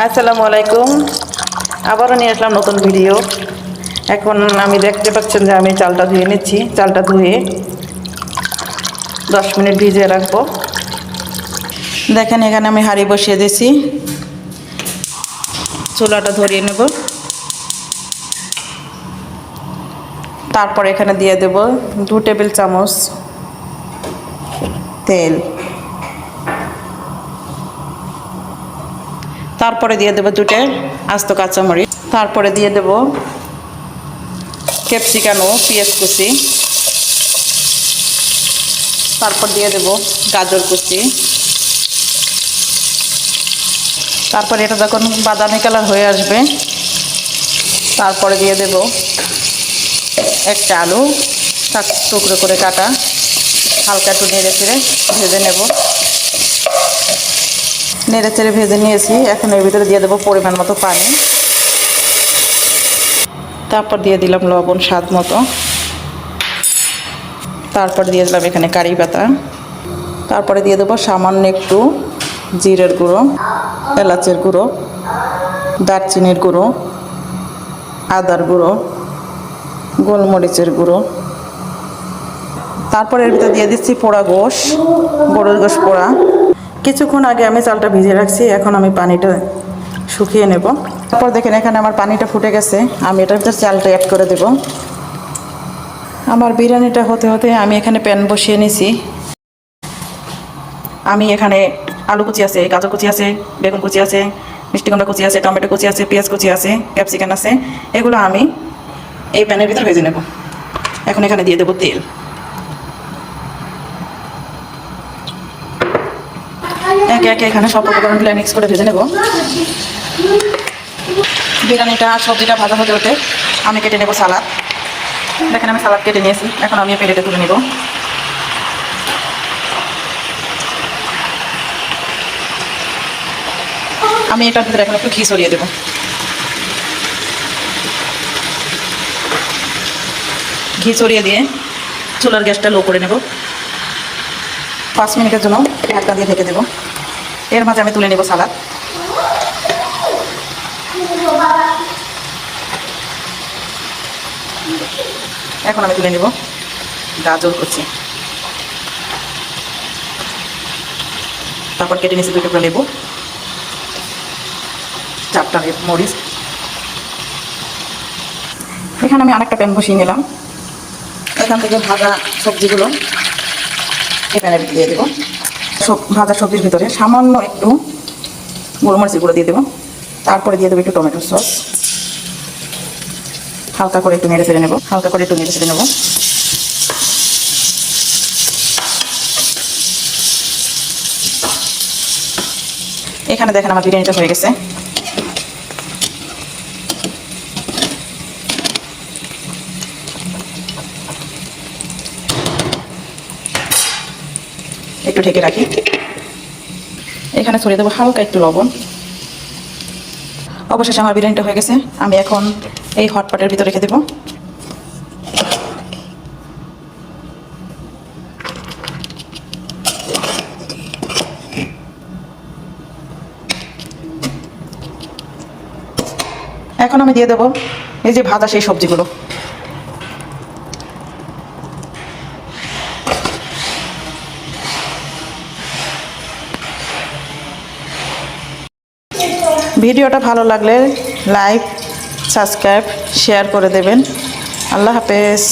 আসসালামু আলাইকুম। আবারও নিয়ে আসলাম নতুন ভিডিও। এখন আমি দেখতে পাচ্ছেন যে আমি চালটা ধুয়ে নিচ্ছি। চালটা ধুয়ে 10 মিনিট ভিজিয়ে রাখবো। দেখেন এখানে আমি হাঁড়ি বসিয়ে দিয়েছি, চুলাটা ধরিয়ে নেব। তারপর এখানে দিয়ে দেব 2 টেবিল চামচ তেল। তারপরে দিয়ে দেবো 2টা আস্ত কাঁচামরিচ। তারপরে দিয়ে দেব ক্যাপসিকাম ও পেঁয়াজ কুচি। তারপর দিয়ে দেব গাজর কুচি। তারপরে এটা যখন বাদামি কালার হয়ে আসবে, তারপরে দিয়ে দেব একটা আলু টুকরো করে কাটা। হালকা একটু নেড়ে চেড়ে ভেজে নেব। নেড়ে চেড়ে ভেজে নিয়েছি। এখন এর ভিতরে দিয়ে দেবো পরিমাণ মতো পানি। তারপর দিয়ে দিলাম লবণ স্বাদ মতো। তারপর দিয়ে দিলাম এখানে কারি পাতা। তারপরে দিয়ে দেবো সামান্য একটু জিরের গুঁড়ো, এলাচের গুঁড়ো, দারচিনির গুঁড়ো, আদার গুঁড়ো, গোলমরিচের গুঁড়ো। তারপরে এর ভিতরে দিয়ে দিচ্ছি পোড়া গোশ, গরুর গোশ পোড়া। কিছুক্ষণ আগে আমি চালটা ভিজিয়ে রাখছি। এখন আমি পানিটা শুকিয়ে নেব। তারপর দেখেন এখানে আমার পানিটা ফুটে গেছে। আমি এটার ভিতরে চালটা অ্যাড করে দেব। আমার বিরিয়ানিটা হতে হতে আমি এখানে প্যান বসিয়ে নিয়েছি। আমি এখানে আলু কুচি আছে, গাজর কুচি আছে, বেগুন কুচি আছে, মিষ্টি কুমড়া কুচি আছে, টমেটো কুচি আছে, পেঁয়াজ কুচি আছে, ক্যাপসিকাম আছে। এগুলো আমি এই প্যানের ভিতরে ভেজে নেব। এখন এখানে দিয়ে দেবো তেল। একে একে এখানে সব উপকরণগুলো মিক্স করে ভেজে নেব। বিরিয়ানিটা সবজিটা ভাজা হতে হতে আমি কেটে নেব সালাদ। দেখেন আমি সালাদ কেটে নিয়েছি। এখন আমি প্লেটে তুলে নেব। আমি এটার ভিতরে এখন একটু ঘি ছড়িয়ে দেব। ঘি ছড়িয়ে দিয়ে চুলার গ্যাসটা লো করে নেব। 5 মিনিটের জন্য ঢাকনা দিয়ে ঢেকে দেব। এর মাঝে আমি তুলে নেব সালাদ। এখন আমি তুলে নেব গাজর কুচি। তারপর কেটে নিয়েছি 2 টুকরা লেবু, 4টা মরিচ। এখানে আমি আরেকটা প্যান বসিয়ে নিলাম। এখান থেকে ভাজা সবজিগুলো এই প্যানের দিয়ে দেবো। ভাজা সবজির ভিতরে সামান্য একটু গোলমরিচের গুঁড়ো দিয়ে দেবো। তারপরে দিয়ে দেবো একটু টমেটো সস। হালকা করে একটু নেড়ে চেড়ে নেবো। এখানে দেখেন আমার বিরিয়ানিটা হয়ে গেছে। একটু ঢেকে রাখি। এখানে ছড়িয়ে দেবো হালকা একটু লবণ। অবশেষে আমার বিরিয়ানিটা হয়ে গেছে। আমি এখন এই হটপটের ভিতরে রেখে দেবো। এখন আমি দিয়ে দেবো এই যে ভাজা সেই সবজিগুলো। ভিডিওটা ভালো লাগলে লাইক, সাবস্ক্রাইব, শেয়ার করে দেবেন। আল্লাহ হাফেজ।